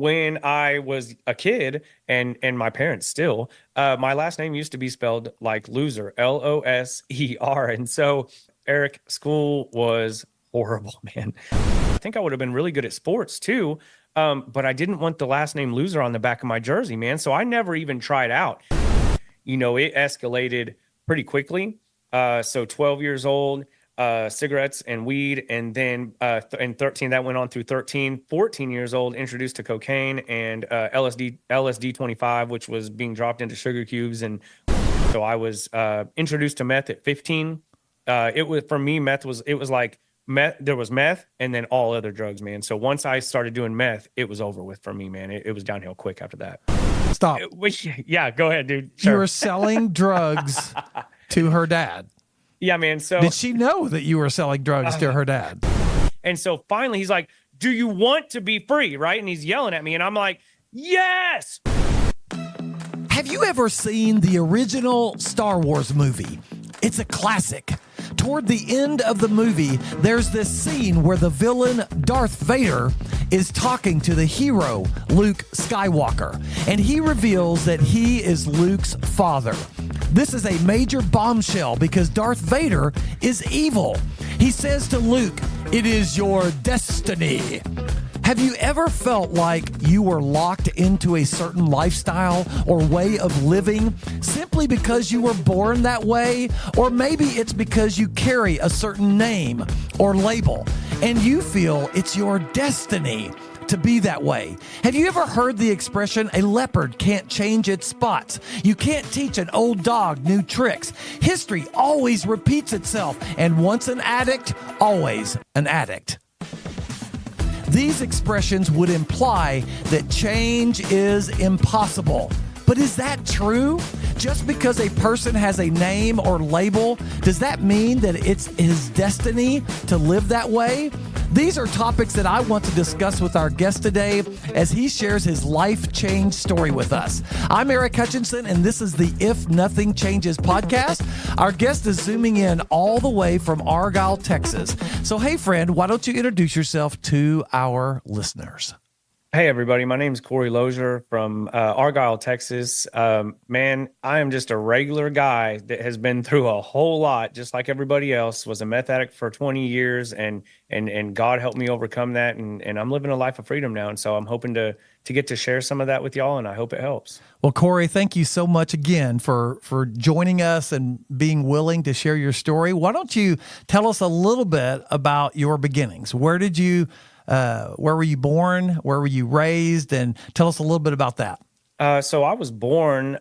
when I was a kid and my parents still, my last name used to be spelled like loser, Loser. And so, Eric, school was horrible, man. I think I would have been really good at sports too. But I didn't want the last name loser on the back of my jersey, man. So I never even tried out. It escalated pretty quickly. So 12 years old, cigarettes and weed. And then in 13, that went on through 13, 14 years old, introduced to cocaine and LSD 25, which was being dropped into sugar cubes. And so I was introduced to meth at 15. It was, for me, it was like meth. There was meth and then all other drugs, man. So once I started doing meth, it was over with for me, man. It was downhill quick after that. Stop. Yeah, go ahead, dude. Sure. You were selling drugs to her dad. Yeah, man. So did she know that you were selling drugs to her dad? And so finally he's like, do you want to be free? Right. And he's yelling at me and I'm like, yes. Have you ever seen the original Star Wars movie? It's a classic. Toward the end of the movie, there's this scene where the villain Darth Vader is talking to the hero Luke Skywalker, and he reveals that he is Luke's father. This is a major bombshell because Darth Vader is evil. He says to Luke, "It is your destiny." Have you ever felt like you were locked into a certain lifestyle or way of living simply because you were born that way? Or maybe it's because you carry a certain name or label and you feel it's your destiny to be that way. Have you ever heard the expression, a leopard can't change its spots? You can't teach an old dog new tricks. History always repeats itself, and once an addict, always an addict. These expressions would imply that change is impossible. But is that true? Just because a person has a name or label, does that mean that it's his destiny to live that way? These are topics that I want to discuss with our guest today as he shares his life change story with us. I'm Eric Hutchinson, and this is the If Nothing Changes podcast. Our guest is zooming in all the way from Argyle, Texas. So, hey, friend, why don't you introduce yourself to our listeners? Hey, everybody. My name is Cory from Argyle, Texas. Man, I am just a regular guy that has been through a whole lot, just like everybody else. Was a meth addict for 20 years, and God helped me overcome that, and I'm living a life of freedom now. And so I'm hoping to get to share some of that with y'all, and I hope it helps. Well, Cory, thank you so much again for joining us and being willing to share your story. Why don't you tell us a little bit about your beginnings? Where were you born? Where were you raised? And tell us a little bit about that. So I was born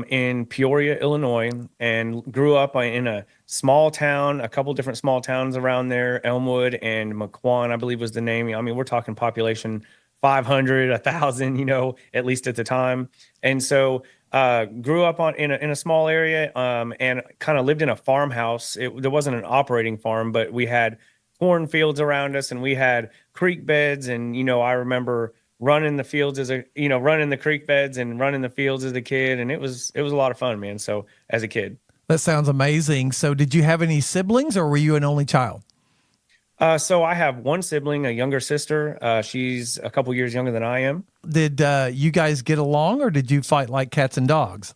in Peoria, Illinois, and grew up in a small town, a couple different small towns around there, Elmwood and McQuan, I believe was the name. I mean, we're talking population 500, 1,000, at least at the time. And so grew up in a small area and kind of lived in a farmhouse. There wasn't an operating farm, but we had cornfields around us and we had creek beds. And, I remember running the fields running the creek beds and running the fields as a kid. And it was a lot of fun, man. So as a kid. That sounds amazing. So did you have any siblings or were you an only child? So I have one sibling, a younger sister. She's a couple years younger than I am. Did you guys get along or did you fight like cats and dogs?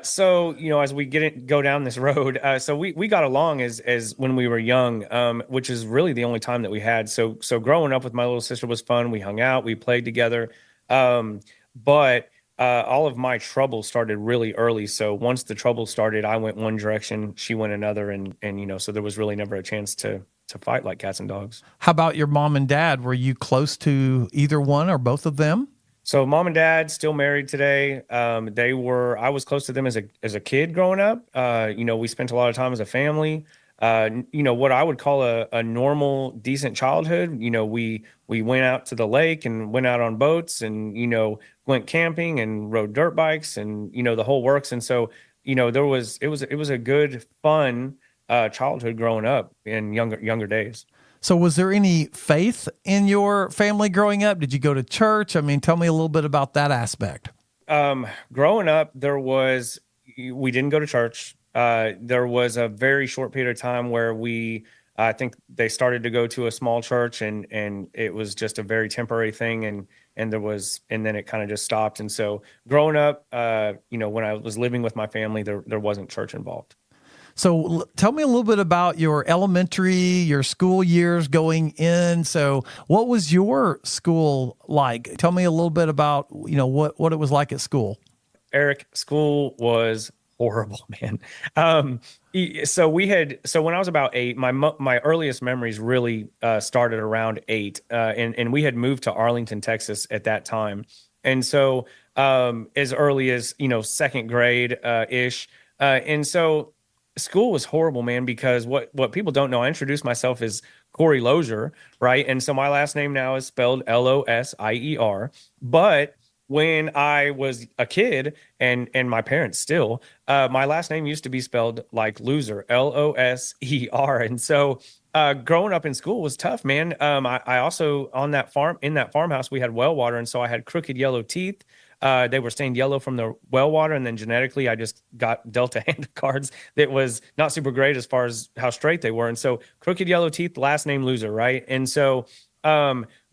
So, as we go down this road, so we got along as when we were young, which is really the only time that we had. So growing up with my little sister was fun. We hung out, we played together. But all of my trouble started really early. So once the trouble started, I went one direction, she went another. And so there was really never a chance to fight like cats and dogs. How about your mom and dad? Were you close to either one or both of them? So mom and dad still married today. I was close to them as a kid growing up. We spent a lot of time as a family. What I would call a normal, decent childhood. We went out to the lake and went out on boats and, went camping and rode dirt bikes and, the whole works. And so, it was a good, fun childhood growing up in younger days. So was there any faith in your family growing up? Did you go to church? I mean, tell me a little bit about that aspect. Growing up, we didn't go to church. There was a very short period of time where we I think they started to go to a small church, and it was just a very temporary thing, and then it kind of just stopped. And so growing up, when I was living with my family, there wasn't church involved. So tell me a little bit about your elementary, your school years going in. So what was your school like? Tell me a little bit about, what it was like at school. Eric, school was horrible, man. So when I was about 8, my earliest memories really started around 8, and we had moved to Arlington, Texas at that time, and so as early as second grade ish, and so school was horrible, man. Because what people don't know, I introduced myself as Cory Lozier, right? And so my last name now is spelled Losier, but when I was a kid, and my parents still, my last name used to be spelled like loser, Loser. And so growing up in school was tough, man. I also in that farmhouse, we had well water. And so I had crooked yellow teeth. They were stained yellow from the well water. And then genetically, I just got dealt a hand of cards that was not super great as far as how straight they were. And so crooked yellow teeth, last name loser, right? And so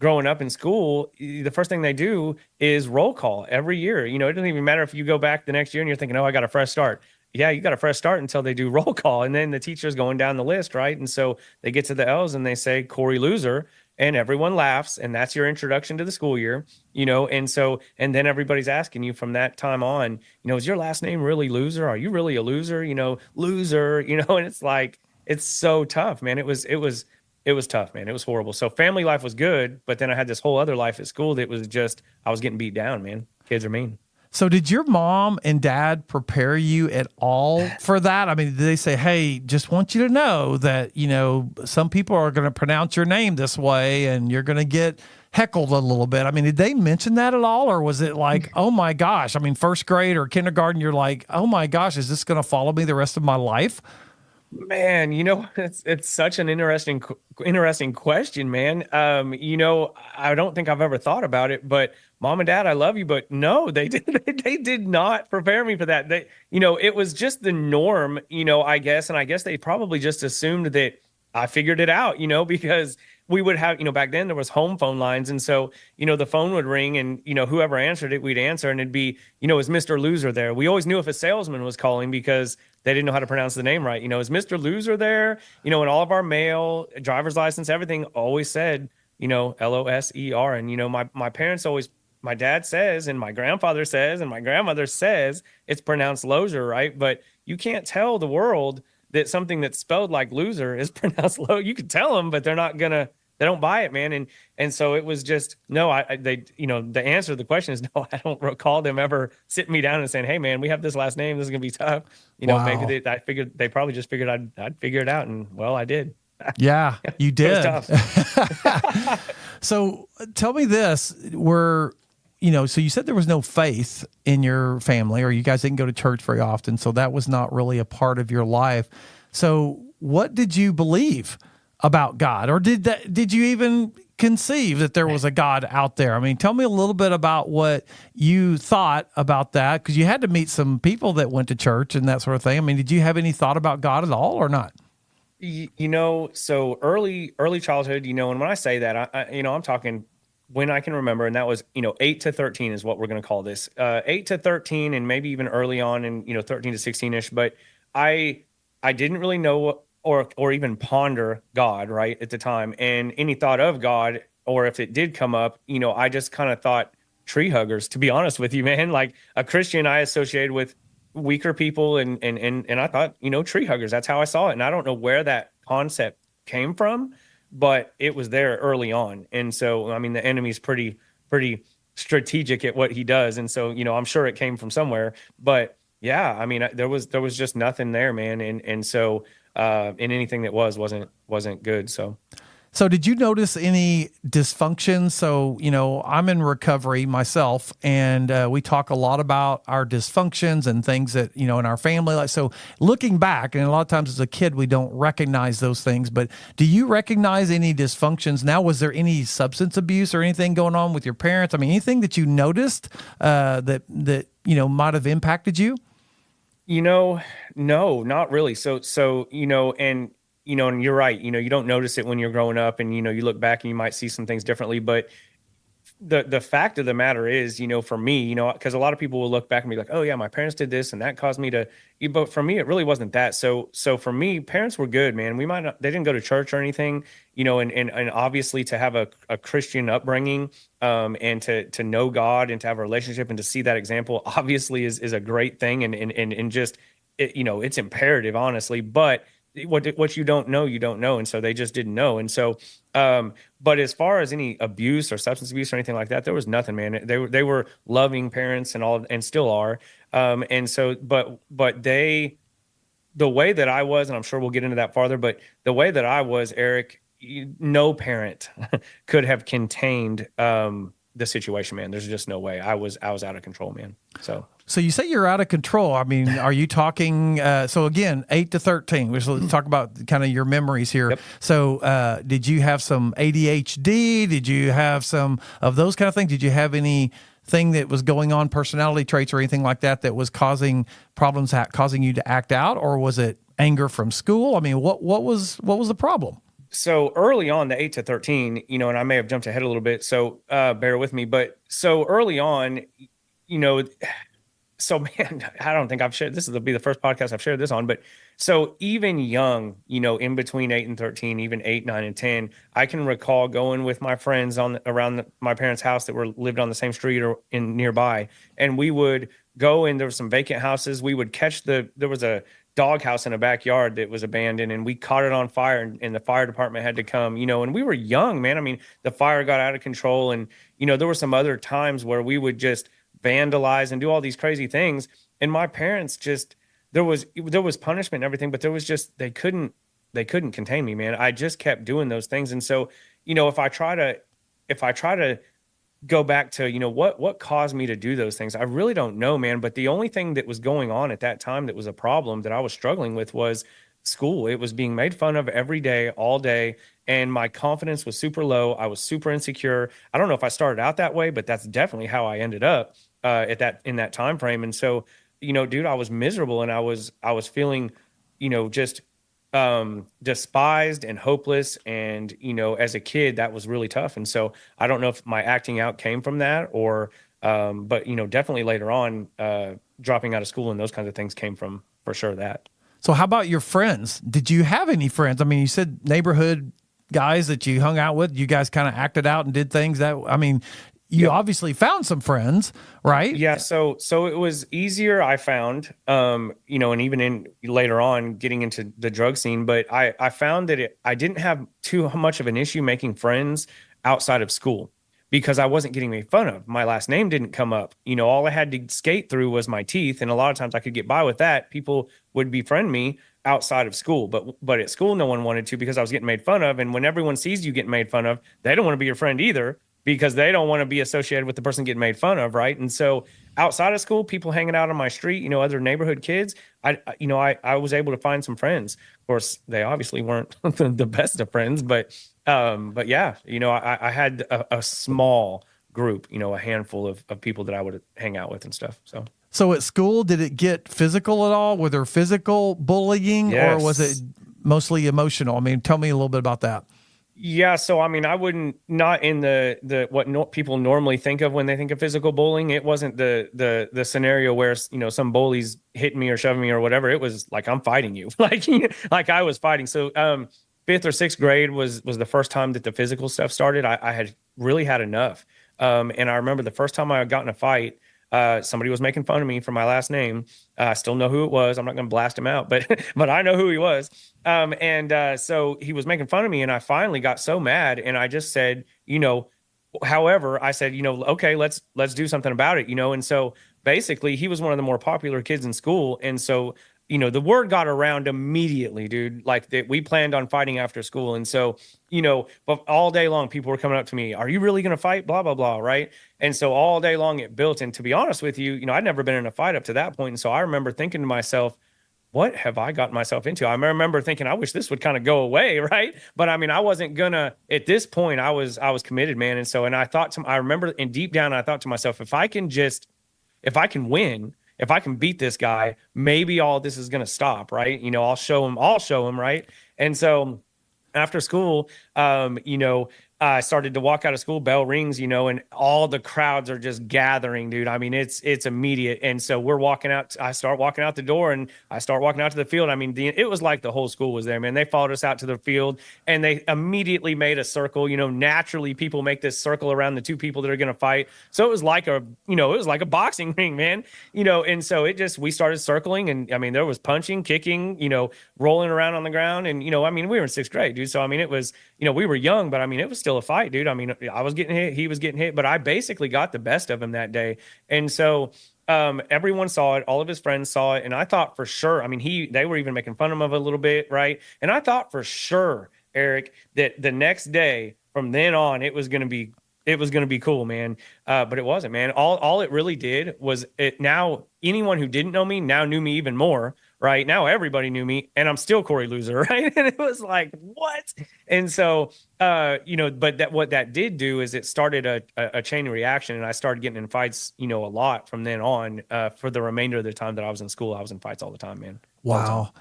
growing up in school, the first thing they do is roll call every year. It doesn't even matter if you go back the next year and you're thinking, oh, I got a fresh start. Yeah, you got a fresh start until they do roll call. And then the teacher's going down the list, right? And so they get to the L's and they say, Cory Loser, and everyone laughs. And that's your introduction to the school year, and then everybody's asking you from that time on, is your last name really Loser? Are you really a loser? Loser, and it's like, it's so tough, man. It was tough, man. It was horrible. So family life was good, but then I had this whole other life at school that was just, I was getting beat down, man. Kids are mean. So did your mom and dad prepare you at all for that? I mean, did they say, hey, just want you to know that, some people are going to pronounce your name this way and you're going to get heckled a little bit? I mean, did they mention that at all? Or was it like, oh my gosh, I mean, first grade or kindergarten, you're like, oh my gosh, is this going to follow me the rest of my life? Man, it's such an interesting question, man. I don't think I've ever thought about it, but mom and dad, I love you, but no, they did they did not prepare me for that. It was just the norm, I guess, and I guess they probably just assumed that I figured it out, because we would have, back then there was home phone lines. And so, the phone would ring and, whoever answered it, we'd answer, and it'd be, is Mr. Loser there? We always knew if a salesman was calling because they didn't know how to pronounce the name right. Is Mr. Loser there? And all of our mail, driver's license, everything always said, Loser. And, my parents always, my dad says, and my grandfather says, and my grandmother says it's pronounced Lozier, right? But you can't tell the world that something that's spelled like loser is pronounced low. You could tell them, but they don't buy it, man. And so it was just, no, the answer to the question is no, I don't recall them ever sitting me down and saying, hey man, we have this last name. This is going to be tough. Wow. Maybe they probably just figured I'd figure it out. And well, I did. Yeah, you did. It was tough. So tell me this, so you said there was no faith in your family, or you guys didn't go to church very often. So that was not really a part of your life. So what did you believe about God? Or did you even conceive that there was a God out there? I mean, tell me a little bit about what you thought about that, because you had to meet some people that went to church and that sort of thing. I mean, did you have any thought about God at all or not? So early childhood, and when I say that, I'm talking when I can remember, and that was, 8 to 13 is what we're going to call this. 8 to 13, and maybe even early on in, 13 to 16-ish. But I didn't really know or even ponder God, right, at the time. And any thought of God, or if it did come up, I just kind of thought tree huggers, to be honest with you, man. Like a Christian I associated with weaker people, and I thought, tree huggers, that's how I saw it. And I don't know where that concept came from, but it was there early on. And so, I mean, the enemy's pretty strategic at what he does. And so, I'm sure it came from somewhere, but yeah, I mean, there was just nothing there, man. And so, and anything that wasn't good. So did you notice any dysfunction? So, I'm in recovery myself, and we talk a lot about our dysfunctions and things that, in our family. Like, so looking back, and a lot of times as a kid, we don't recognize those things, but do you recognize any dysfunctions now? Was there any substance abuse or anything going on with your parents? I mean, anything that you noticed that might have impacted you? No, not really. So, and and you're right, you don't notice it when you're growing up, and you look back and you might see some things differently, but the fact of the matter is, for me, because a lot of people will look back and be like, oh yeah, my parents did this and that caused me to, but for me, it really wasn't that. So for me, parents were good, man. We might not, they didn't go to church or anything, and obviously to have a Christian upbringing, and to know God and to have a relationship and to see that example obviously is a great thing. And just, it's imperative, honestly, but what you don't know, you don't know. And so they just didn't know. And so, but as far as any abuse or substance abuse or anything like that, there was nothing, man. They were loving parents and all, and still are. And so, but the way that I was, and I'm sure we'll get into that farther, but the way that I was, Eric, no parent could have contained the situation, man. There's just no way. I was out of control, man. So you say you're out of control. I mean, are you talking? So again, 8 to 13. Let's talk about kind of your memories here. Yep. So did you have some ADHD? Did you have some of those kind of things? Did you have anything that was going on, personality traits or anything like that, that was causing problems, causing you to act out, or was it anger from school? I mean, what was the problem? So early on, the 8 to 13, and I may have jumped ahead a little bit, so bear with me. But so early on, you know, so man, I don't think I've shared this. Will be the first podcast I've shared this on. But so even young, in between 8 and 13, even 8, 9, and 10, I can recall going with my friends around my parents' house that lived on the same street or in nearby, and we would go, and there were some vacant houses. We would there was a dog house in a backyard that was abandoned, and we caught it on fire, and the fire department had to come, and we were young, man. I mean, the fire got out of control, and there were some other times where we would just vandalize and do all these crazy things, and my parents just, there was punishment and everything, but there was just, they couldn't contain me, man. I just kept doing those things. And so, if I try to go back to, what caused me to do those things, I really don't know, man. But the only thing that was going on at that time that was a problem that I was struggling with was school. It was being made fun of every day, all day, and my confidence was super low. I was super insecure. I don't know if I started out that way, but that's definitely how I ended up in that time frame. And so, dude, I was miserable, and I was feeling, just despised and hopeless. And, as a kid, that was really tough. And so I don't know if my acting out came from that, or, but, definitely later on, dropping out of school and those kinds of things came from, for sure, that. So how about your friends? Did you have any friends? I mean, you said neighborhood guys that you hung out with, you guys kind of acted out and did things that, I mean, you obviously found some friends, right? Yeah. So it was easier, I found, and even in later on getting into the drug scene, but I found that I didn't have too much of an issue making friends outside of school, because I wasn't getting made fun of. My last name didn't come up. All I had to skate through was my teeth. And a lot of times I could get by with that. People would befriend me outside of school, but at school, no one wanted to, because I was getting made fun of. And when everyone sees you getting made fun of, they don't want to be your friend either, because they don't want to be associated with the person getting made fun of. Right. And so outside of school, people hanging out on my street, other neighborhood kids, I was able to find some friends. Of course, they obviously weren't the best of friends, but yeah, I had a small group, a handful of people that I would hang out with and stuff. So at school, did it get physical at all? Were there physical bullying, Yes. or was it mostly emotional? I mean, tell me a little bit about that. Yeah, so I mean, I wouldn't, not in the what people normally think of when they think of physical bullying. It wasn't the scenario where some bullies hitting me or shoving me or whatever. It was like, I'm fighting you, like I was fighting. So fifth or sixth grade was the first time that the physical stuff started. I had really had enough, and I remember the first time I got in a fight. Somebody was making fun of me for my last name. I still know who it was. I'm not going to blast him out, but I know who he was. So he was making fun of me, and I finally got so mad, and I just said, however, I said, okay, let's do something about it, And so basically, he was one of the more popular kids in school, and so the word got around immediately, dude, like that we planned on fighting after school. And so, but all day long, people were coming up to me, are you really going to fight? Blah, blah, blah. Right. And so all day long it built. And to be honest with you, I'd never been in a fight up to that point. And so I remember thinking to myself, what have I gotten myself into? I remember thinking, I wish this would kind of go away. Right. But I mean, I wasn't gonna, at this point, I was committed, man. And so, and I remember, and deep down, I thought to myself, if I can win, if I can beat this guy, maybe all this is going to stop, right? I'll show him, right? And so after school, I started to walk out of school, bell rings, and all the crowds are just gathering, dude. I mean, it's immediate. And so we're walking out. I start walking out the door and I start walking out to the field. I mean, it was like the whole school was there, man. They followed us out to the field and they immediately made a circle. Naturally people make this circle around the two people that are going to fight. So it was like a boxing ring, man. And so we started circling, and I mean, there was punching, kicking, rolling around on the ground. And, I mean, we were in sixth grade, dude. So, I mean, it was, we were young, but I mean, it was still a fight, dude. I mean, I was getting hit, he was getting hit, but I basically got the best of him that day. And so, everyone saw it, all of his friends saw it. And I thought for sure, I mean, they were even making fun of him a little bit. Right. And I thought for sure, Eric, that the next day from then on, it was going to be cool, man. But it wasn't, man. All it really did was it. Now anyone who didn't know me now knew me even more. Right now, everybody knew me, and I'm still Cory Loser, right? And it was like, what? And so, but what that did do is it started a chain reaction, and I started getting in fights, a lot from then on. For the remainder of the time that I was in school, I was in fights all the time, man. All the time. Wow.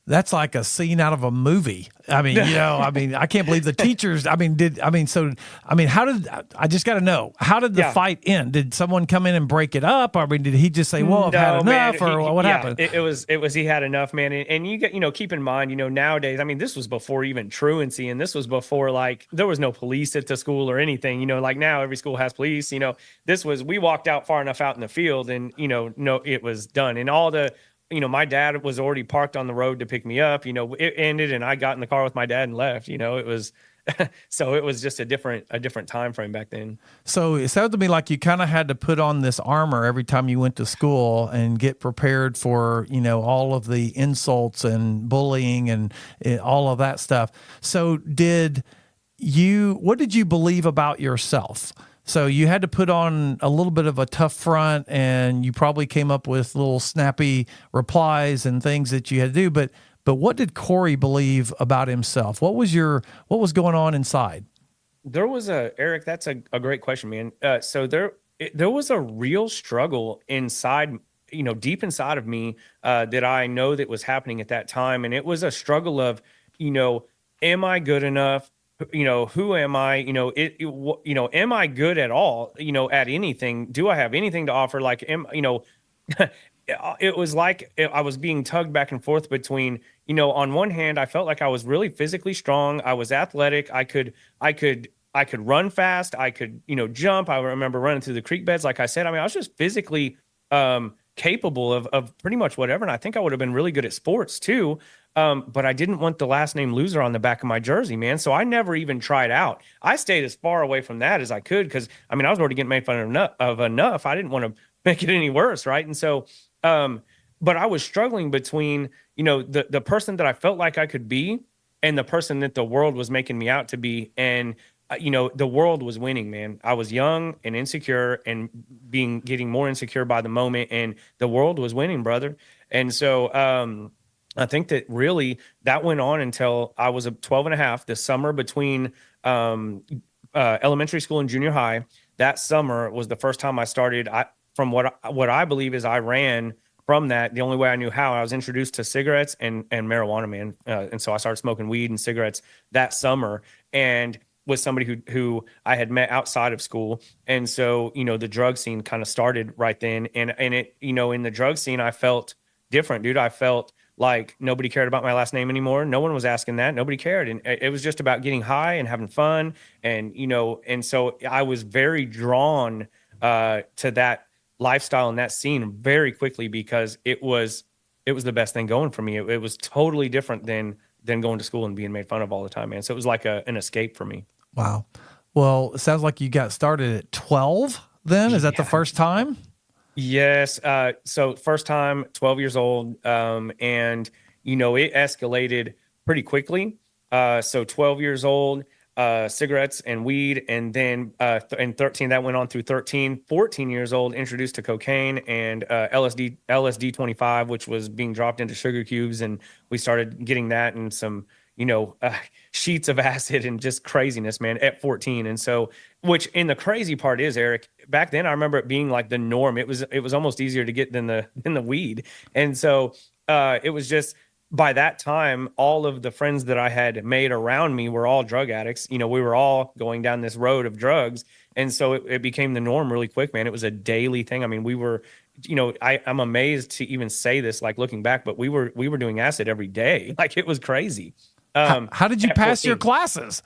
That's like a scene out of a movie. I mean, I can't believe the teachers. I mean, how did, I just got to know, how did the fight end? Did someone come in and break it up? I mean, did he just say, well, I've had enough, man, or what happened? He had enough, man. And you get, keep in mind, nowadays, I mean, this was before even truancy, and this was before, like, there was no police at the school or anything, like now every school has police, we walked out far enough out in the field and, no, it was done. And my dad was already parked on the road to pick me up. It ended, and I got in the car with my dad and left. It was, so it was just a different time frame back then. So it sounded to me like you kind of had to put on this armor every time you went to school and get prepared for, all of the insults and bullying and all of that stuff. So what did you believe about yourself? So you had to put on a little bit of a tough front, and you probably came up with little snappy replies and things that you had to do. But what did Cory believe about himself? What was going on inside? Eric, that's a great question, man. So there was a real struggle inside, deep inside of me, that I know that was happening at that time. And it was a struggle of, am I good enough? Who am I? Am I good at all? At anything? Do I have anything to offer? Like, it was like I was being tugged back and forth between, on one hand, I felt like I was really physically strong. I was athletic. I could run fast. I could, jump. I remember running through the creek beds. Like I said, I mean, I was just physically, capable of pretty much whatever. And I think I would have been really good at sports too. But I didn't want the last name Loser on the back of my jersey, man. So I never even tried out. I stayed as far away from that as I could, because I mean, I was already getting made fun of enough. I didn't want to make it any worse, right? And so, but I was struggling between, the person that I felt like I could be and the person that the world was making me out to be. And the world was winning, man. I was young and insecure and getting more insecure by the moment, and the world was winning, brother. And so, I think that really that went on until I was 12 and a half, the summer between, elementary school and junior high. That summer was the first time I started. From what I believe is I ran from that. The only way I knew how, I was introduced to cigarettes and marijuana, man. And so I started smoking weed and cigarettes that summer, and with somebody who I had met outside of school. And so, the drug scene kind of started right then. And it, in the drug scene, I felt different, dude. I felt like nobody cared about my last name anymore. No one was asking that. Nobody cared. And it was just about getting high and having fun. And, and so I was very drawn to that lifestyle and that scene very quickly, because it was the best thing going for me. It was totally different than going to school and being made fun of all the time, man. So it was like an escape for me. Wow. Well, it sounds like you got started at 12 then. Is that the first time? Yes. So first time, 12 years old. And, it escalated pretty quickly. So 12 years old, cigarettes and weed. And then in 13, that went on through 13, 14 years old, introduced to cocaine and LSD 25, which was being dropped into sugar cubes. And we started getting that and some, sheets of acid and just craziness, man, at 14. And so, and the crazy part is, Eric, back then I remember it being like the norm. It was almost easier to get than the weed. And so, it was just by that time, all of the friends that I had made around me were all drug addicts. You know, we were all going down this road of drugs. And so it became the norm really quick, man. It was a daily thing. I mean, we were, you know, I'm amazed to even say this, like looking back, but we were doing acid every day. Like it was crazy. How did you At pass your 14. classes?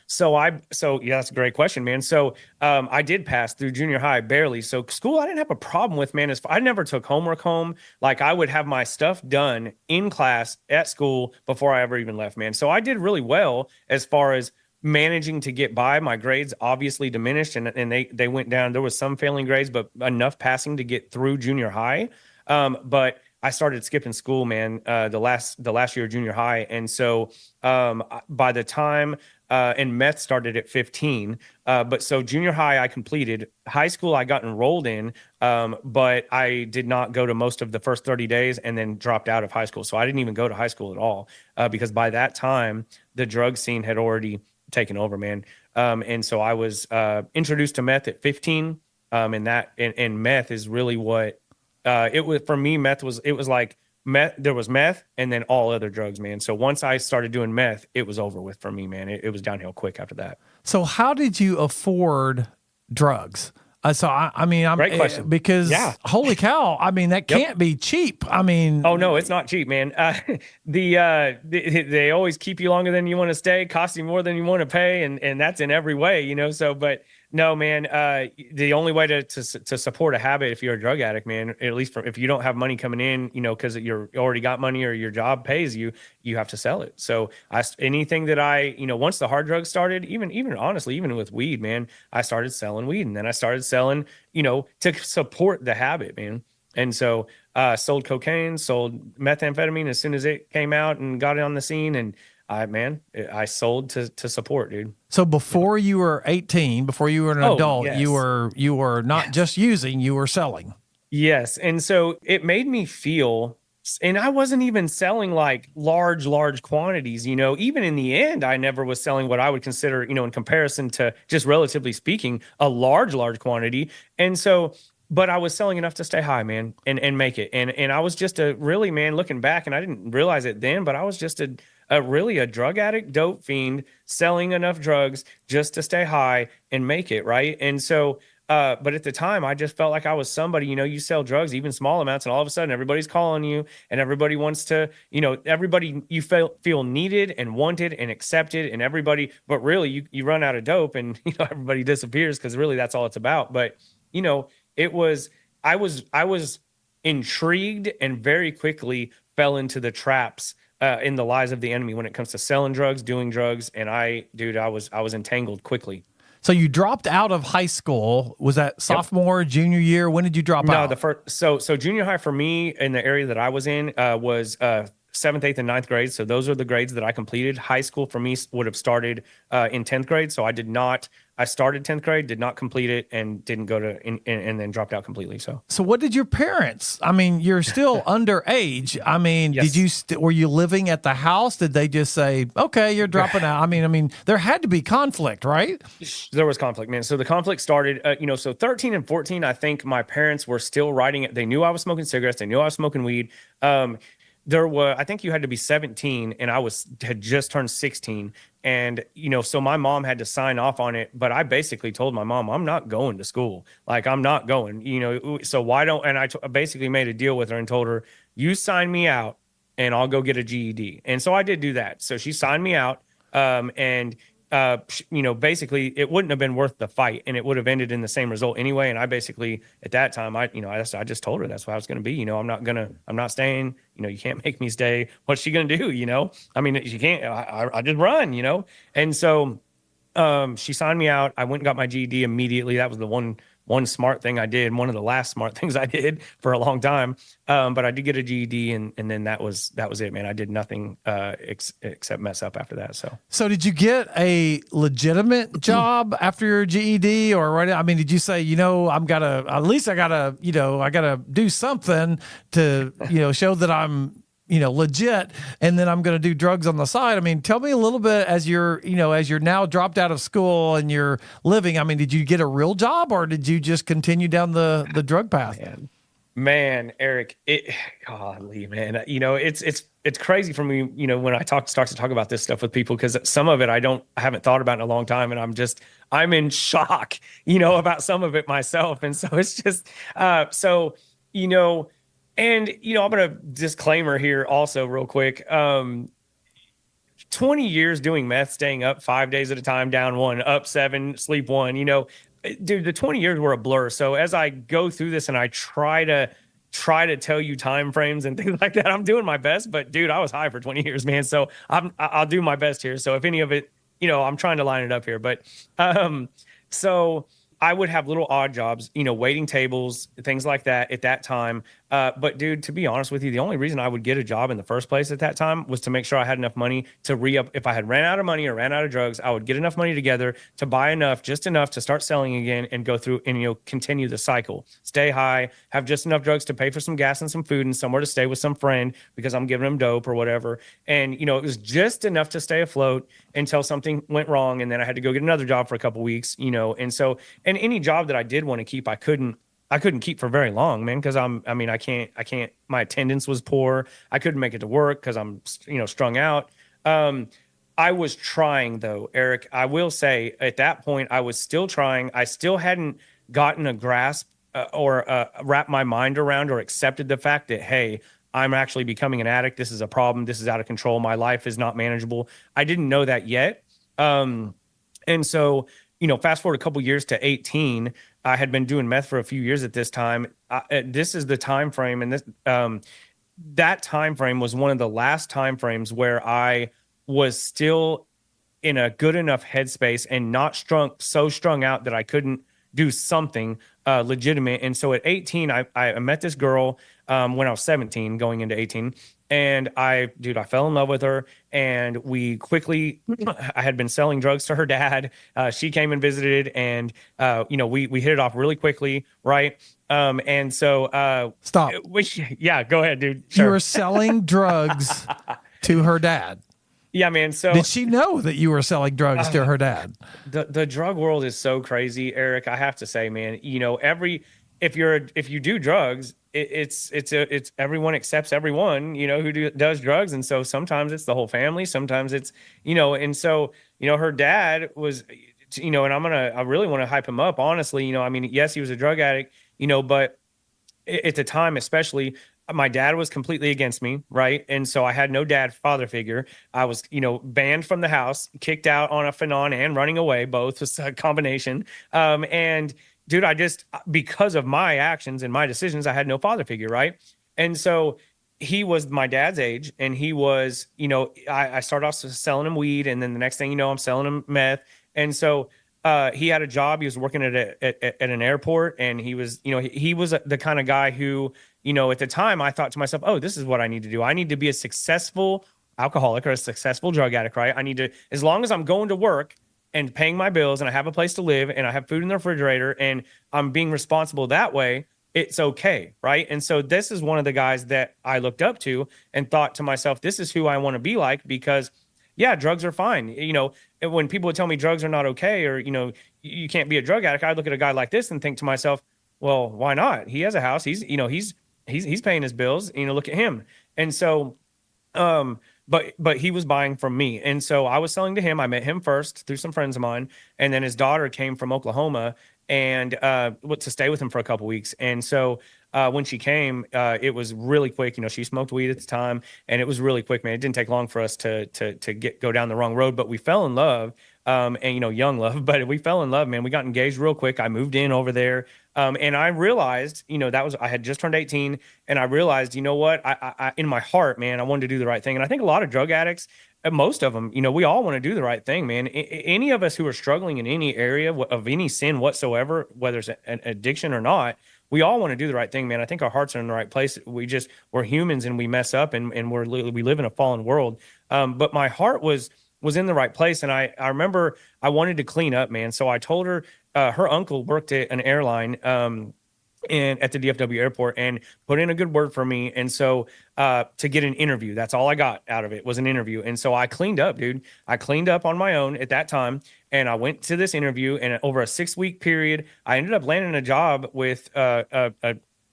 So yeah, that's a great question, man. So I did pass through junior high barely. So school I didn't have a problem with, man. As I never took homework home. Like I would have my stuff done in class at school before I ever even left, man. So I did really well as far as managing to get by. My grades obviously diminished and they went down. There was some failing grades, but enough passing to get through junior high. But I started skipping school, man, the last year of junior high. And so by the time and meth started at 15. But so junior high, I completed. High school, I got enrolled in, but I did not go to most of the first 30 days and then dropped out of high school. So I didn't even go to high school at all because by that time, the drug scene had already taken over, man. And so I was introduced to meth at 15. And meth is really what it was for me. It was like meth, there was meth and then all other drugs, man. So once I started doing meth, it was over with for me, man. It was downhill quick after that. So how did you afford drugs? I mean, Great question. because Yeah. holy cow, I mean, that Yep. can't be cheap. I mean, Oh no, it's not cheap, man. They always keep you longer than you want to stay, cost you more than you want to pay, and that's in every way, you know. So, but no, man. The only way to support a habit if you're a drug addict, man, at least if you don't have money coming in, you know, because you're already got money or your job pays you, you have to sell it. So anything that once the hard drugs started, even honestly, even with weed, man, I started selling weed, and then I started selling, to support the habit, man. And so sold cocaine, sold methamphetamine as soon as it came out and got it on the scene. And I sold to support, dude. so before you were 18, before you were an Oh, adult, yes. you were not Yes. just using, you were selling. Yes. And so it made me feel, and I wasn't even selling like large quantities, even in the end, I never was selling what I would consider, in comparison to just relatively speaking, a large quantity. And so, but I was selling enough to stay high, man, and make it. And I was just a really, man, looking back, and I didn't realize it then, but I was just a really a drug addict, dope fiend, selling enough drugs just to stay high and make it, right? And so, but at the time, I just felt like I was somebody. You sell drugs, even small amounts, and all of a sudden, everybody's calling you, and everybody wants to, everybody you feel needed and wanted and accepted, and everybody. But really, you run out of dope, and everybody disappears because really that's all it's about. But it was I was intrigued and very quickly fell into the traps in the lies of the enemy when it comes to selling drugs, doing drugs, and I was entangled quickly. So you dropped out of high school. Was that sophomore, junior year? When did you drop No, out? the first so junior high for me in the area that I was in was seventh, eighth, and ninth grade. So those are the grades that I completed. High school for me would have started in 10th grade. So I started 10th grade, did not complete it, and didn't go to and then dropped out completely. So What did your parents? I mean, you're still underage. I mean, Yes. did you were you living at the house? Did they just say, "Okay, you're dropping out"? I mean, there had to be conflict, right? there was conflict, man. So the conflict started, so 13 and 14, I think my parents were still writing it. They knew I was smoking cigarettes. They knew I was smoking weed. I think you had to be 17 and had just turned 16. And, so my mom had to sign off on it, but I basically told my mom, I'm not going to school. Like, I'm not going, so why don't, and I basically made a deal with her and told her, you sign me out and I'll go get a GED. And so I did do that. So she signed me out. And basically it wouldn't have been worth the fight and it would have ended in the same result anyway. And I basically, at that time, I just told her that's what I was going to be. I'm not staying, you can't make me stay. What's she going to do? I mean, she can't, I just run, And so, she signed me out. I went and got my GED immediately. That was the one smart thing I did. One of the last smart things I did for a long time. But I did get a GED and then that was it, man. I did nothing, except mess up after that. So did you get a legitimate job after your GED or right? I mean, did you say, I gotta do something to, show that I'm, legit, and then I'm going to do drugs on the side. I mean, tell me a little bit as you're now dropped out of school and you're living. I mean, did you get a real job or did you just continue down the drug path? Man, Eric, golly, man, it's crazy for me, when I start to talk about this stuff with people because some of it I haven't thought about in a long time, and I'm in shock, about some of it myself, and so it's just, you know, and I'm gonna disclaimer here also real quick. 20 years doing meth, staying up 5 days at a time, down one, up seven, sleep one, dude, the 20 years were a blur. So as I go through this and I try to tell you time frames and things like that, I'm doing my best, but dude, I was high for 20 years, man. So I'll do my best here. So if any of it, I'm trying to line it up here, but um so I would have little odd jobs, waiting tables, things like that at that time. But dude, to be honest with you, the only reason I would get a job in the first place at that time was to make sure I had enough money to re-up. If I had ran out of money or ran out of drugs, I would get enough money together to buy enough, just enough to start selling again and go through and, continue the cycle. Stay high, have just enough drugs to pay for some gas and some food and somewhere to stay with some friend because I'm giving them dope or whatever. And, it was just enough to stay afloat until something went wrong. And then I had to go get another job for a couple weeks, and so, and any job that I did want to keep, I couldn't keep for very long, man, because I can't, my attendance was poor. I couldn't make it to work because I'm, strung out. Um, I was trying though, Eric. I will say at that point, I was still trying. I still hadn't gotten a grasp or wrap my mind around or accepted the fact that, hey, I'm actually becoming an addict. This is a problem. This is out of control. My life is not manageable. I didn't know that yet. Um, and so, fast forward a couple years to 18, I had been doing meth for a few years at this time. This is the time frame, and that time frame was one of the last time frames where I was still in a good enough headspace and not strung out that I couldn't do something legitimate. And so at 18, I met this girl when I was 17, going into 18. And dude, I fell in love with her. And we quickly, I had been selling drugs to her dad. She came and visited, and we hit it off really quickly, right? And so, Stop. yeah, go ahead, dude. You Sure. were selling drugs to her dad. Yeah, man. So Did she know that you were selling drugs to her dad? the drug world is so crazy, Eric. I have to say, man, if you do drugs, it's everyone accepts everyone, who does drugs. And so sometimes it's the whole family, sometimes it's, and so, her dad was, and I really want to hype him up, honestly. Yes, he was a drug addict, but at the time, especially, my dad was completely against me, right? And so I had no dad father figure. I was, banned from the house, kicked out on a phenon and running away. Both was a combination. And dude, because of my actions and my decisions, I had no father figure, right? And so he was my dad's age, and he was, I started off selling him weed, and then the next thing you know, I'm selling him meth. And so he had a job. He was working at an airport, and he was, he was the kind of guy who, at the time I thought to myself, oh, this is what I need to do. I need to be a successful alcoholic or a successful drug addict, right? I need to, as long as I'm going to work and paying my bills and I have a place to live and I have food in the refrigerator and I'm being responsible that way, it's okay, right? And so this is one of the guys that I looked up to and thought to myself, this is who I want to be like, because yeah, drugs are fine. When people would tell me drugs are not okay, or, you can't be a drug addict, I'd look at a guy like this and think to myself, well, why not? He has a house. He's paying his bills, look at him. And so, but he was buying from me. And so I was selling to him. I met him first through some friends of mine. And then his daughter came from Oklahoma and to stay with him for a couple weeks. And so when she came, it was really quick. She smoked weed at the time, and it was really quick, man. It didn't take long for us to go down the wrong road, but we fell in love. And young love, but we fell in love, man. We got engaged real quick. I moved in over there. And I realized, I had just turned 18, and I realized, what, I in my heart, man, I wanted to do the right thing. And I think a lot of drug addicts, most of them, we all want to do the right thing, man. Any of us who are struggling in any area of any sin whatsoever, whether it's an addiction or not, we all want to do the right thing, man. I think our hearts are in the right place. We're humans, and we mess up, and we live in a fallen world. But my heart was in the right place. And I remember I wanted to clean up, man. So I told her, her uncle worked at an airline, and at the DFW airport, and put in a good word for me. And so to get an interview, that's all I got out of it, was an interview. And so I cleaned up, dude. I cleaned up on my own at that time. And I went to this interview, and over a 6-week period, I ended up landing a job with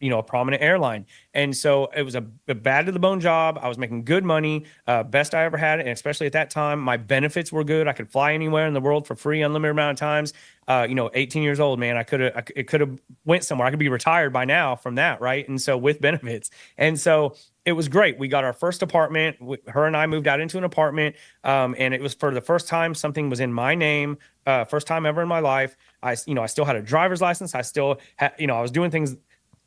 a prominent airline. And so it was a bad to the bone job. I was making good money, best I ever had. And especially at that time, my benefits were good. I could fly anywhere in the world for free, unlimited amount of times. 18 years old, man, it could have went somewhere. I could be retired by now from that. Right. And so with benefits. And so it was great. We got our first apartment. Her and I moved out into an apartment. And it was for the first time something was in my name. First time ever in my life. I still had a driver's license. I still had, I was doing things.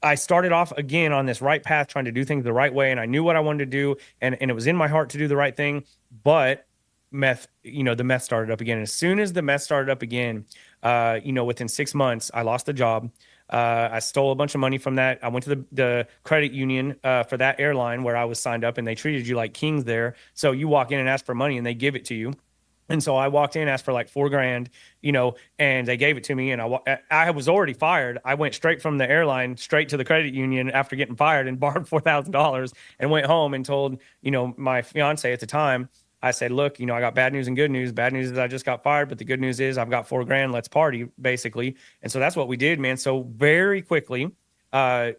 I started off again on this right path, trying to do things the right way. And I knew what I wanted to do. And it was in my heart to do the right thing. But the meth started up again. And as soon as the meth started up again, within 6 months, I lost the job. I stole a bunch of money from that. I went to the credit union for that airline where I was signed up, and they treated you like kings there. So you walk in and ask for money, and they give it to you. And so I walked in, asked for like $4,000, and they gave it to me. And I was already fired. I went straight from the airline straight to the credit union after getting fired and borrowed $4,000 and went home and told, my fiance at the time. I said, look, I got bad news and good news. Bad news is I just got fired, but the good news is I've got $4,000. Let's party, basically. And so that's what we did, man. So very quickly, and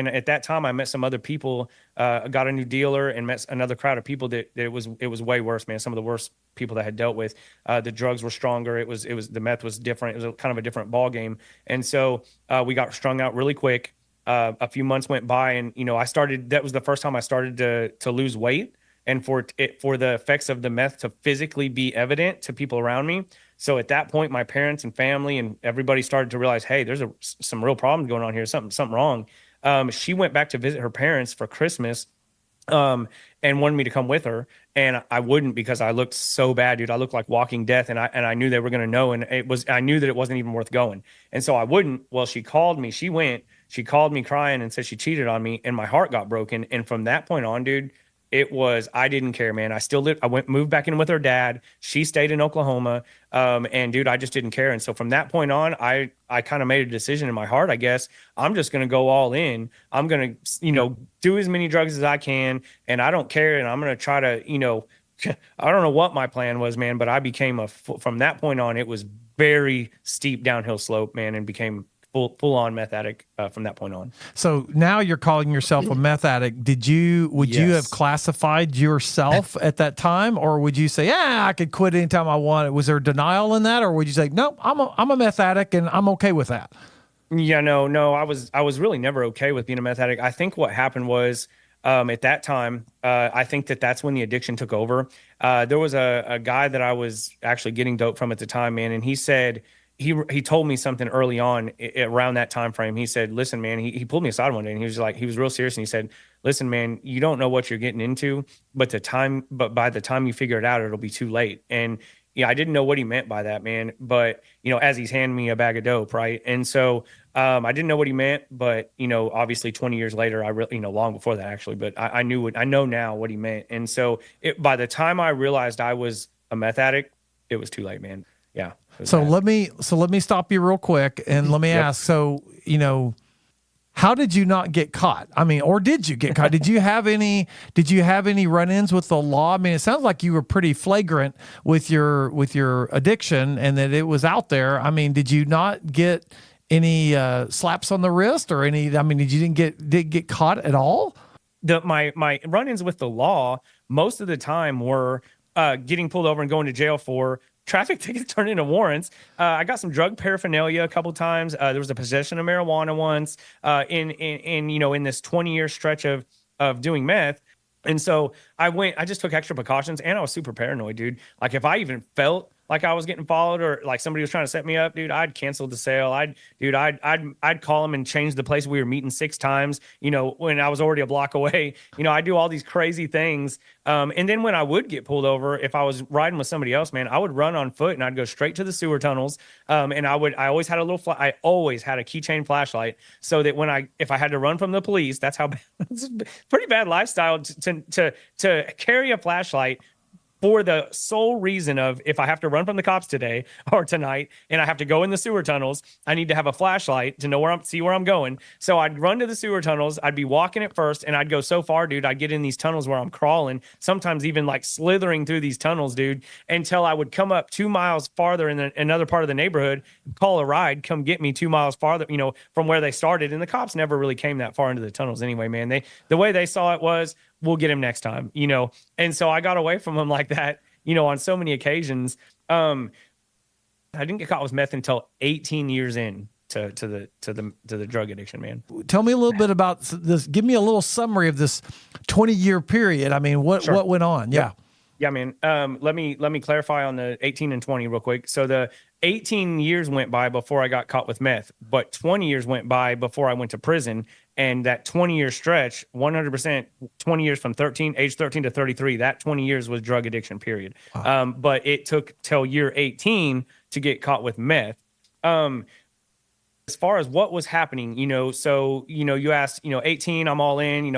at that time I met some other people, got a new dealer and met another crowd of people that it was way worse, man. Some of the worst people that I had dealt with. The drugs were stronger. It was the meth was different. It was kind of a different ball game. And so we got strung out really quick. A few months went by, and that was the first time I started to lose weight, and for the effects of the meth to physically be evident to people around me. So at that point, my parents and family and everybody started to realize, hey, there's some real problems going on here, something wrong. She went back to visit her parents for Christmas, and wanted me to come with her, and I wouldn't because I looked so bad, dude. I looked like walking death, and I knew they were going to know, and I knew that it wasn't even worth going, and so I wouldn't. Well, she called me. She called me crying and said she cheated on me, and my heart got broken. And from that point on, dude, I didn't care, man. I still lived, moved back in with her dad. She stayed in Oklahoma. And dude, I just didn't care. And so from that point on, I kind of made a decision in my heart, I guess. I'm just going to go all in. I'm going to, do as many drugs as I can. And I don't care. And I'm going to try to, I don't know what my plan was, man, but I became from that point on, it was very steep downhill slope, man, and became full on meth addict from that point on. So now you're calling yourself a meth addict. Would you have classified yourself at that time, or would you say, yeah, I could quit anytime I want? Was there denial in that, or would you say, no, I'm a meth addict and I'm okay with that? Yeah, no, I was really never okay with being a meth addict. I think what happened was, at that time, I think that's when the addiction took over. There was a guy that I was actually getting dope from at the time, man, and he said, he told me something early on around that time frame. He said, listen, man, he pulled me aside one day, and he was real serious. And he said, listen, man, you don't know what you're getting into, but by the time you figure it out, it'll be too late. And yeah, I didn't know what he meant by that, man. But, as he's handing me a bag of dope. Right. And so, I didn't know what he meant, but, obviously 20 years later, I really, long before that actually, but I know now what he meant. And so by the time I realized I was a meth addict, it was too late, man. Yeah. So let me stop you real quick and let me ask. So, how did you not get caught? I mean, or did you get caught? Did you have any run-ins with the law? I mean, it sounds like you were pretty flagrant with your addiction and that it was out there. I mean, did you not get any slaps on the wrist or any? I mean, did you get caught at all? My run-ins with the law most of the time were getting pulled over and going to jail for traffic tickets turned into warrants. I got some drug paraphernalia a couple times. There was a possession of marijuana once in this 20-year stretch of doing meth. And so I just took extra precautions, and I was super paranoid, dude. Like if I even felt like I was getting followed or like somebody was trying to set me up, dude, I'd cancel the sale. I'd call them and change the place we were meeting 6 times, when I was already a block away. I do all these crazy things. And then when I would get pulled over, if I was riding with somebody else, man, I would run on foot and I'd go straight to the sewer tunnels. And I always had I always had a keychain flashlight so that if I had to run from the police, that's how bad, it's a pretty bad lifestyle to carry a flashlight for the sole reason of if I have to run from the cops today or tonight and I have to go in the sewer tunnels, I need to have a flashlight to know see where I'm going. So I'd run to the sewer tunnels. I'd be walking at first and I'd go so far, dude. I'd get in these tunnels where I'm crawling, sometimes even like slithering through these tunnels, dude, until I would come up 2 miles farther in another part of the neighborhood, call a ride, come get me 2 miles farther, from where they started. And the cops never really came that far into the tunnels anyway, man. The way they saw it was, we'll get him next time. And so I got away from him like that, on so many occasions. I didn't get caught with meth until 18 years in to the drug addiction, man. Tell me a little bit about this. Give me a little summary of this 20-year period. I mean, what went on? Yeah. Yeah, man. Let me clarify on the 18 and 20 real quick. So the 18 years went by before I got caught with meth, but 20 years went by before I went to prison. And that 20-year stretch, 100%, 20 years from age 13 to 33, that 20 years was drug addiction, period. Wow. But it took till year 18 to get caught with meth. As far as what was happening, so, you asked, 18, I'm all in,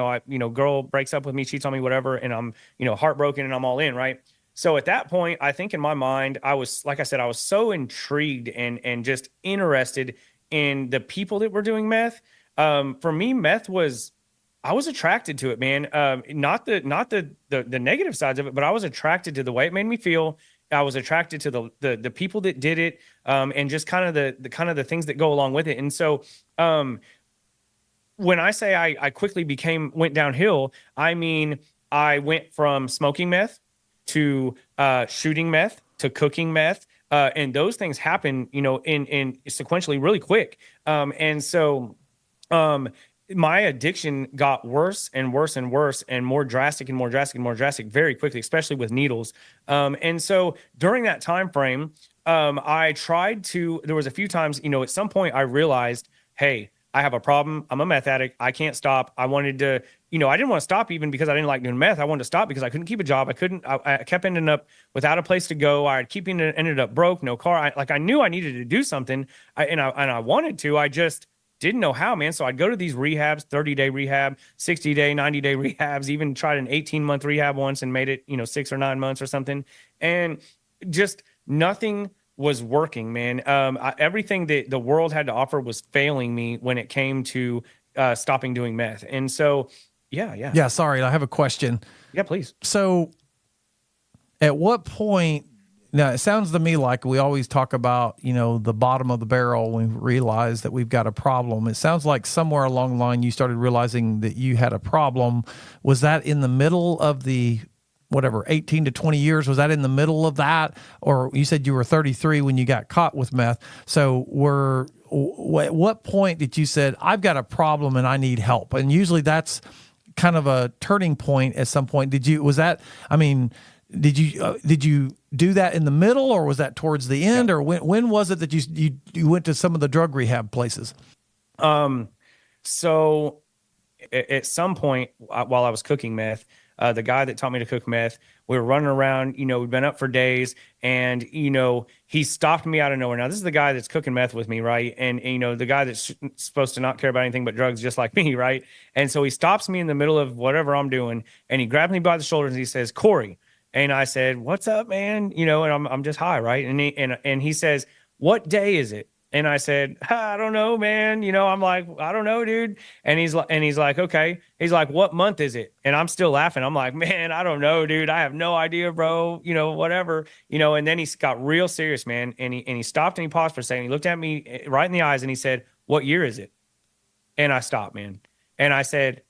girl breaks up with me, cheats on me, whatever. And I'm, heartbroken and I'm all in. Right. So at that point, I think in my mind, I was, like I said, I was so intrigued and just interested in the people that were doing meth. For me, meth was, I was attracted to it, man. Not the negative sides of it, but I was attracted to the way it made me feel. I was attracted to the people that did it, and just kind of the things that go along with it. And so, when I say I quickly went downhill, I mean, I went from smoking meth to shooting meth to cooking meth. And those things happen, in sequentially really quick. And so, my addiction got worse and worse and worse and more drastic and more drastic and more drastic very quickly, especially with needles. And so during that time frame, I tried to, there was a few times, at some point I realized, hey, I have a problem. I'm a meth addict. I can't stop. I wanted to, I didn't want to stop even because I didn't like doing meth. I wanted to stop because I couldn't keep a job. I kept ending up without a place to go. I ended up broke, no car. I knew I needed to do something, and I wanted to. I just didn't know how, man. So I'd go to these rehabs, 30-day rehab, 60-day, 90-day rehabs, even tried an 18-month rehab once and made it, 6 or 9 months or something. And just nothing was working, man. Everything that the world had to offer was failing me when it came to stopping doing meth. And so, yeah. Sorry, I have a question. Yeah, please. So at what point, now it sounds to me like we always talk about, the bottom of the barrel when we realize that we've got a problem. It sounds like somewhere along the line you started realizing that you had a problem. Was that in the middle of the 18 to 20 years? Was that in the middle of that? Or you said you were 33 when you got caught with meth. So at what point did you said, I've got a problem and I need help? And usually that's kind of a turning point at some point. Did you do that in the middle, or was that towards the end? Yeah. Or when was it that you went to some of the drug rehab places? So at some point while I was cooking meth, the guy that taught me to cook meth, we were running around, we'd been up for days, and, he stopped me out of nowhere. Now, this is the guy that's cooking meth with me, right? And the guy that's supposed to not care about anything but drugs, just like me, right? And so he stops me in the middle of whatever I'm doing, and he grabs me by the shoulders and he says, "Cory." And I said, "What's up, man?" And I'm just high, right? And he says, "What day is it?" And I said, "I don't know, man." I'm like, "I don't know, dude." And he's like, "Okay." He's like, "What month is it?" And I'm still laughing. I'm like, "Man, I don't know, dude. I have no idea, bro. Whatever." And then he got real serious, man. And he stopped and he paused for a second. He looked at me right in the eyes and he said, "What year is it?" And I stopped, man. And I said,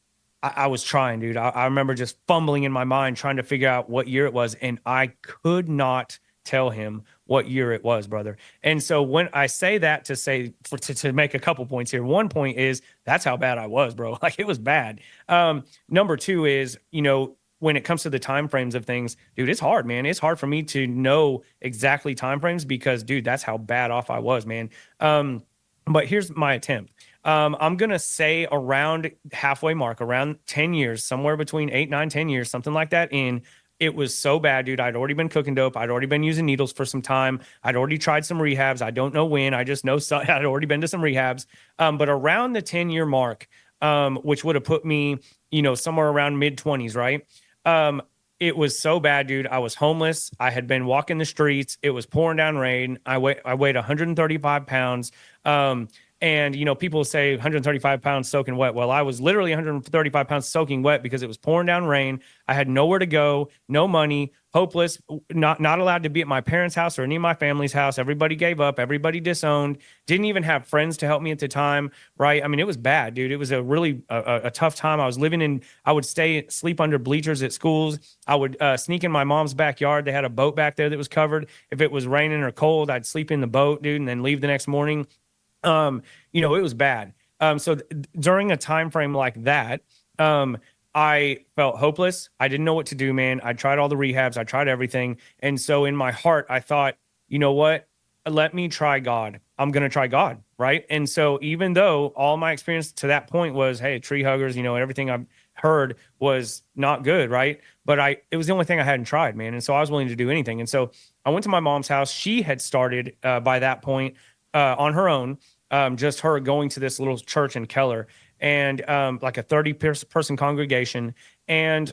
I was trying, dude. I remember just fumbling in my mind trying to figure out what year it was, and I could not tell him what year it was, brother. And so when I say that to make a couple points here, one point is that's how bad I was, bro. Like, it was bad. Number two is, when it comes to the time frames of things, dude, it's hard, man. It's hard for me to know exactly time frames because, dude, that's how bad off I was, man. But here's my attempt. I'm going to say around halfway mark, around 10 years, somewhere between 8, 9, 10 years, something like that. It was so bad, dude. I'd already been cooking dope. I'd already been using needles for some time. I'd already tried some rehabs. I don't know when. I just know I'd already been to some rehabs. But around the 10-year mark, which would have put me, somewhere around mid-20s, right? it was so bad, dude. I was homeless. I had been walking the streets. It was pouring down rain. I weighed 135 pounds. Um, and people say 135 pounds soaking wet. Well, I was literally 135 pounds soaking wet because it was pouring down rain. I had nowhere to go, no money, hopeless, not allowed to be at my parents' house or any of my family's house. Everybody gave up. Everybody disowned. Didn't even have friends to help me at the time. Right? I mean, it was bad, dude. It was a really a tough time. I was living in. I would sleep under bleachers at schools. I would sneak in my mom's backyard. They had a boat back there that was covered. If it was raining or cold, I'd sleep in the boat, dude, and then leave the next morning. It was bad. During a time frame like that, I felt hopeless. I didn't know what to do, man. I tried all the rehabs. I tried everything. And so in my heart, I thought, you know what? Let me try God. I'm going to try God. Right. And so even though all my experience to that point was, hey, tree huggers, everything I've heard was not good. Right. But it was the only thing I hadn't tried, man. And so I was willing to do anything. And so I went to my mom's house. She had started by that point on her own, just her going to this little church in Keller, and like a 30 person congregation. And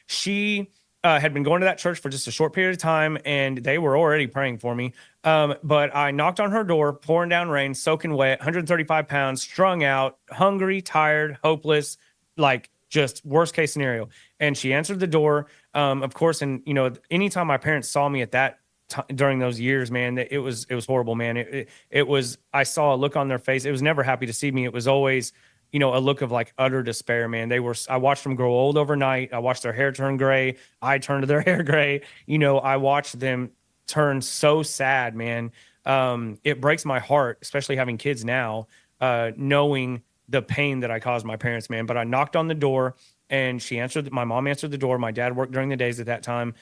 she had been going to that church for just a short period of time, and they were already praying for me. But I knocked on her door, pouring down rain, soaking wet, 135 pounds, strung out, hungry, tired, hopeless, like just worst case scenario. And she answered the door, of course. And anytime my parents saw me at that during those years, man, it was horrible, man. It was, I saw a look on their face. It was never happy to see me. It was always, a look of like utter despair, man. I watched them grow old overnight. I watched their hair turn gray. I turned their hair gray. I watched them turn so sad, man. It breaks my heart, especially having kids now, knowing the pain that I caused my parents, man. But I knocked on the door, and my mom answered the door. My dad worked during the days at that time.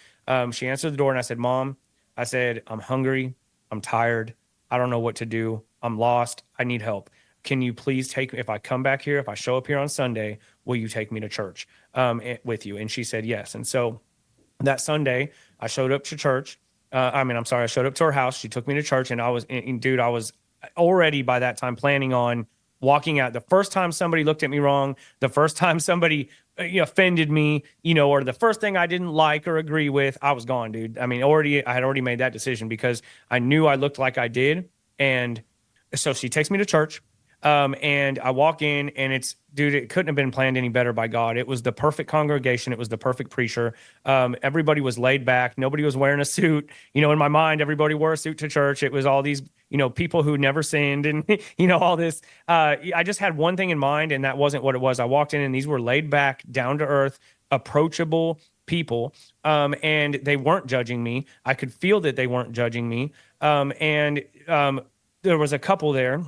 She answered the door, and I said, Mom, I said, I'm hungry. I'm tired. I don't know what to do. I'm lost. I need help. Can you please take me? If I come back here, if I show up here on Sunday, will you take me to church with you? And she said yes. And so that Sunday, I showed up to church. I showed up to her house. She took me to church, and I was already by that time planning on walking out. The first time somebody looked at me wrong, the first time somebody offended me, or the first thing I didn't like or agree with, I was gone, dude. I mean, I had already made that decision because I knew I looked like I did. And so she takes me to church. And I walk in, and it couldn't have been planned any better by God. It was the perfect congregation. It was the perfect preacher. Everybody was laid back. Nobody was wearing a suit. In my mind, everybody wore a suit to church. It was all these, people who never sinned, and, all this. I just had one thing in mind, and that wasn't what it was. I walked in, and these were laid back, down to earth, approachable people. And they weren't judging me. I could feel that they weren't judging me. And there was a couple there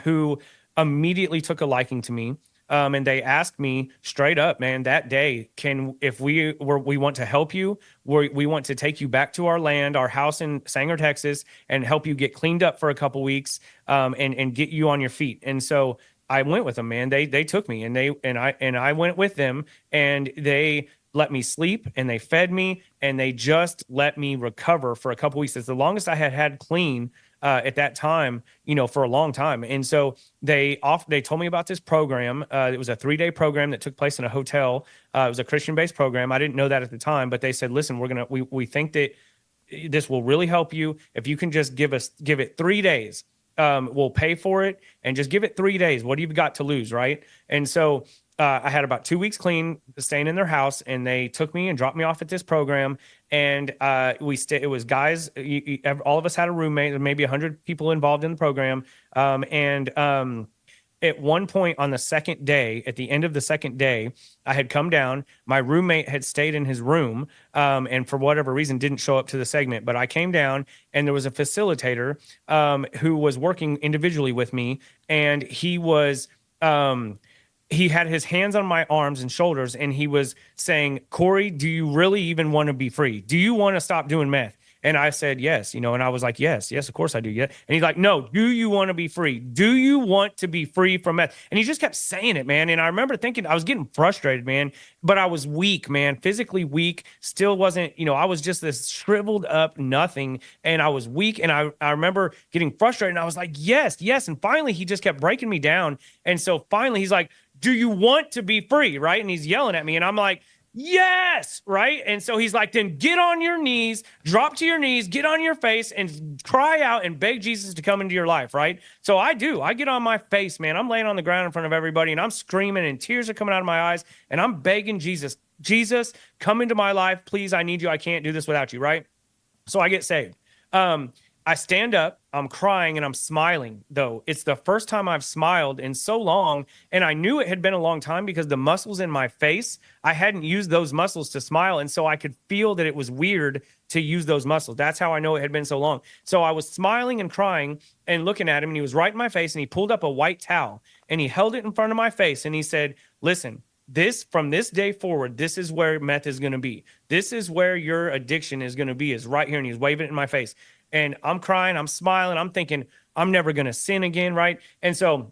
who immediately took a liking to me. And they asked me straight up, man, that day, if we want to help you, we want to take you back to our land, our house in Sanger, Texas, and help you get cleaned up for a couple weeks, and get you on your feet. And so I went with them, man. They took me, and I went with them, and they let me sleep, and they fed me, and they just let me recover for a couple weeks. It's the longest I had clean at that time, for a long time. And so they told me about this program. It was a 3-day program that took place in a hotel. It was a Christian-based program. I didn't know that at the time, but they said, listen, we think that this will really help you. If you can just give it 3 days, we'll pay for it, and just give it 3 days. What do you got to lose? Right. And so I had about 2 weeks clean staying in their house, and they took me and dropped me off at this program. And it was guys, all of us had a roommate, maybe 100 people involved in the program. At one point on the second day, at the end of the second day, I had come down. My roommate had stayed in his room, and for whatever reason didn't show up to the segment. But I came down, and there was a facilitator who was working individually with me, and he had his hands on my arms and shoulders, and he was saying, Cory, do you really even want to be free? Do you want to stop doing meth? And I said, yes, and I was like, yes, of course I do. Yeah. And he's like, no, do you want to be free? Do you want to be free from meth? And he just kept saying it, man. And I remember thinking, I was getting frustrated, man, but I was weak, man, physically weak, still wasn't, I was just this shriveled up nothing. And I was weak. And I remember getting frustrated, and I was like, yes. And finally he just kept breaking me down. And so finally he's like, do you want to be free? Right. And he's yelling at me, and I'm like, yes, right. And so he's like, then get on your knees, drop to your knees, get on your face and cry out and beg Jesus to come into your life, right? So I do. I get on my face, man. I'm laying on the ground in front of everybody and I'm screaming and tears are coming out of my eyes and I'm begging Jesus, Jesus, come into my life. Please, I need you. I can't do this without you, right? So I get saved. Um, I stand up, I'm crying and I'm smiling, though. It's the first time I've smiled in so long. And I knew it had been a long time because the muscles in my face, I hadn't used those muscles to smile. And so I could feel that it was weird to use those muscles. That's how I know it had been so long. So I was smiling and crying and looking at him, and he was right in my face and he pulled up a white towel and he held it in front of my face and he said, listen, this from this day forward, this is where meth is going to be. This is where your addiction is going to be, is right here. And he's waving it in my face. And I'm crying, I'm smiling, I'm thinking, I'm never going to sin again, right? And so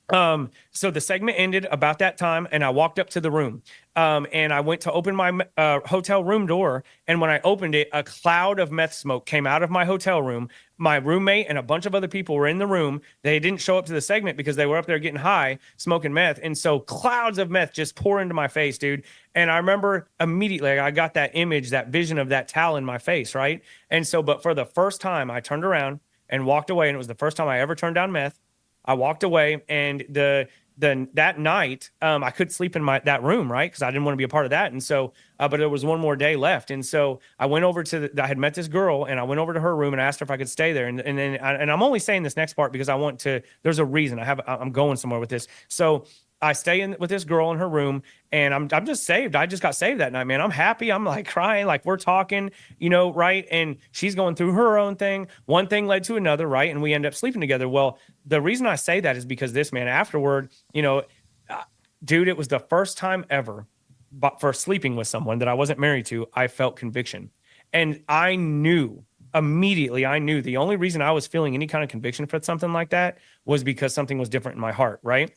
the segment ended about that time, and I walked up to the room, and I went to open my hotel room door. And when I opened it, a cloud of meth smoke came out of my hotel room. My roommate and a bunch of other people were in the room. They didn't show up to the segment because they were up there getting high, smoking meth. And so clouds of meth just pour into my face, dude. And I remember immediately I got that image, that vision of that towel in my face, right? And so, but for the first time, I turned around and walked away, and it was the first time I ever turned down meth. I walked away, and that night, I could sleep in that room, right? Because I didn't want to be a part of that. And so, but there was one more day left, and so I went over I had met this girl, and I went over to her room and asked her if I could stay there. And then and I'm only saying this next part because I want to. There's a reason I'm going somewhere with this. So I stay in with this girl in her room, and I'm just saved. I just got saved that night, man. I'm happy. I'm like crying, like we're talking, right? And she's going through her own thing. One thing led to another, right? And we end up sleeping together. Well, the reason I say that is because this man afterward, dude, it was the first time ever, but for sleeping with someone that I wasn't married to, I felt conviction. And I knew immediately, I knew the only reason I was feeling any kind of conviction for something like that was because something was different in my heart, right?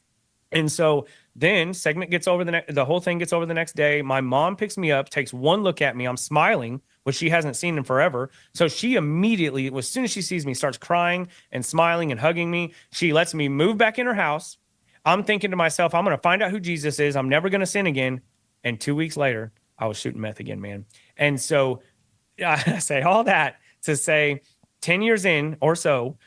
And so then segment gets over the whole thing gets over the next day. My mom picks me up, takes one look at me. I'm smiling, which she hasn't seen in forever. So she immediately, as soon as she sees me, starts crying and smiling and hugging me. She lets me move back in her house. I'm thinking to myself, I'm going to find out who Jesus is. I'm never going to sin again. And 2 weeks later, I was shooting meth again, man. And so I say all that to say 10 years in or so,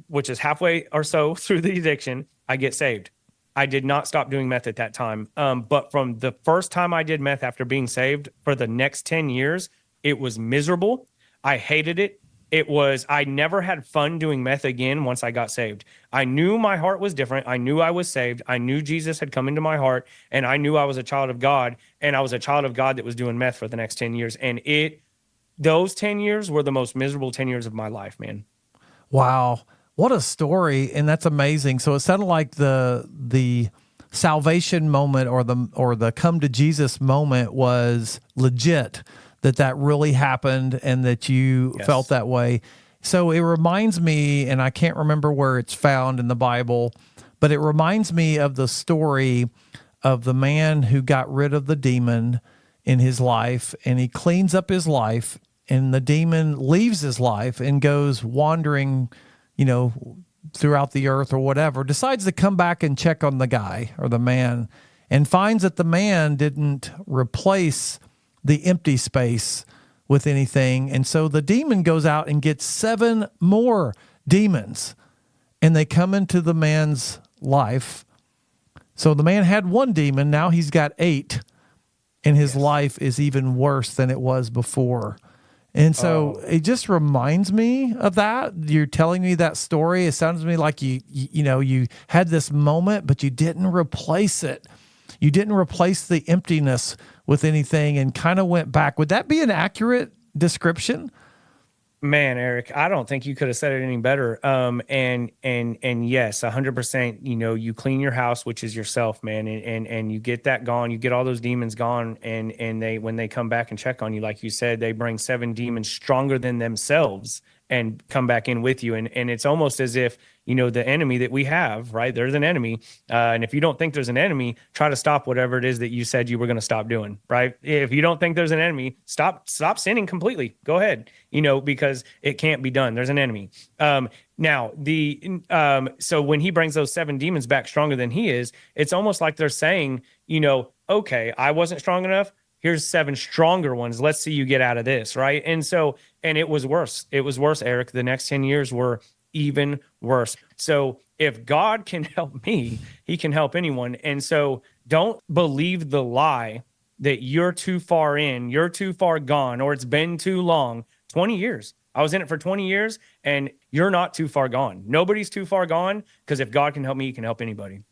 which is halfway or so through the addiction, I get saved. I did not stop doing meth at that time. But from the first time I did meth after being saved for the next 10 years, it was miserable. I hated it. I never had fun doing meth again once I got saved. I knew my heart was different. I knew I was saved. I knew Jesus had come into my heart, and I knew I was a child of God, and I was a child of God that was doing meth for the next 10 years. And those 10 years were the most miserable 10 years of my life, man. Wow. What a story. And that's amazing. So it sounded like the salvation moment or the come to Jesus moment was legit, that really happened and that you Yes. felt that way. So it reminds me, and I can't remember where it's found in the Bible, but it reminds me of the story of the man who got rid of the demon in his life, and he cleans up his life, and the demon leaves his life and goes wandering, throughout the earth or whatever, decides to come back and check on the guy or the man, and finds that the man didn't replace the empty space with anything. And so the demon goes out and gets 7 more demons, and they come into the man's life. So the man had 1 demon, now he's got 8, and his life is even worse than it was before. And so it just reminds me of that. You're telling me that story. It sounds to me like you had this moment, but you didn't replace it. You didn't replace the emptiness with anything and kind of went back. Would that be an accurate description? Man, Eric, I don't think you could have said it any better. And yes, 100%. You clean your house, which is yourself, man, and you get that gone. You get all those demons gone, and when they come back and check on you, like you said, they bring 7 demons stronger than themselves and come back in with you. And it's almost as if, the enemy that we have, right? There's an enemy. And if you don't think there's an enemy, try to stop whatever it is that you said you were going to stop doing, right? If you don't think there's an enemy, stop sinning completely. Go ahead, because it can't be done. There's an enemy. Now so when he brings those 7 demons back stronger than he is, it's almost like they're saying, okay, I wasn't strong enough. here's 7 stronger ones. Let's see you get out of this, right? And it was worse. It was worse, Eric. The next 10 years were even worse. So if God can help me, he can help anyone. And so don't believe the lie that you're too far in, you're too far gone, or it's been too long. 20 years. I was in it for 20 years, and you're not too far gone. Nobody's too far gone, because if God can help me, he can help anybody.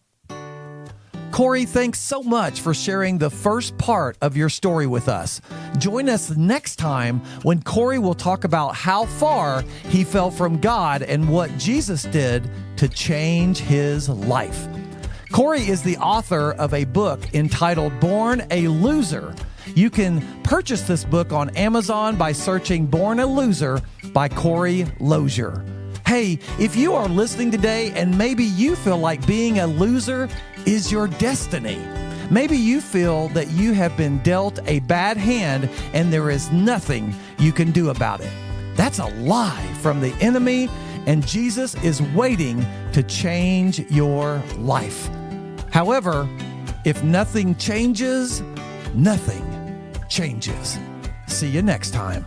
Cory, thanks so much for sharing the first part of your story with us. Join us next time when Cory will talk about how far he fell from God and what Jesus did to change his life. Cory is the author of a book entitled Born a Loser. You can purchase this book on Amazon by searching Born a Loser by Cory Lozier. Hey, if you are listening today and maybe you feel like being a loser is your destiny, maybe you feel that you have been dealt a bad hand and there is nothing you can do about it. That's a lie from the enemy, and Jesus is waiting to change your life. However, if nothing changes, nothing changes. See you next time.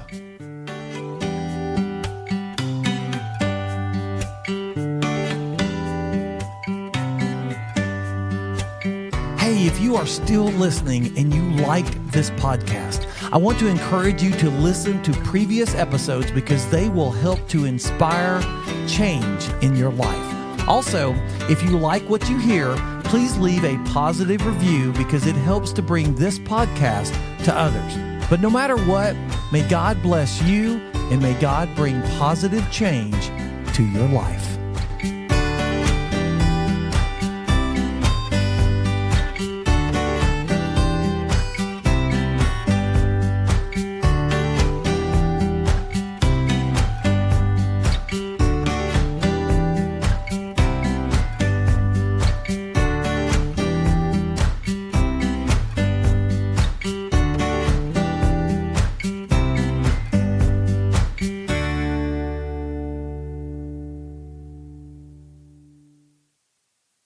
Hey, if you are still listening and you like this podcast, I want to encourage you to listen to previous episodes because they will help to inspire change in your life. Also, if you like what you hear, please leave a positive review because it helps to bring this podcast to others. But no matter what, may God bless you and may God bring positive change to your life.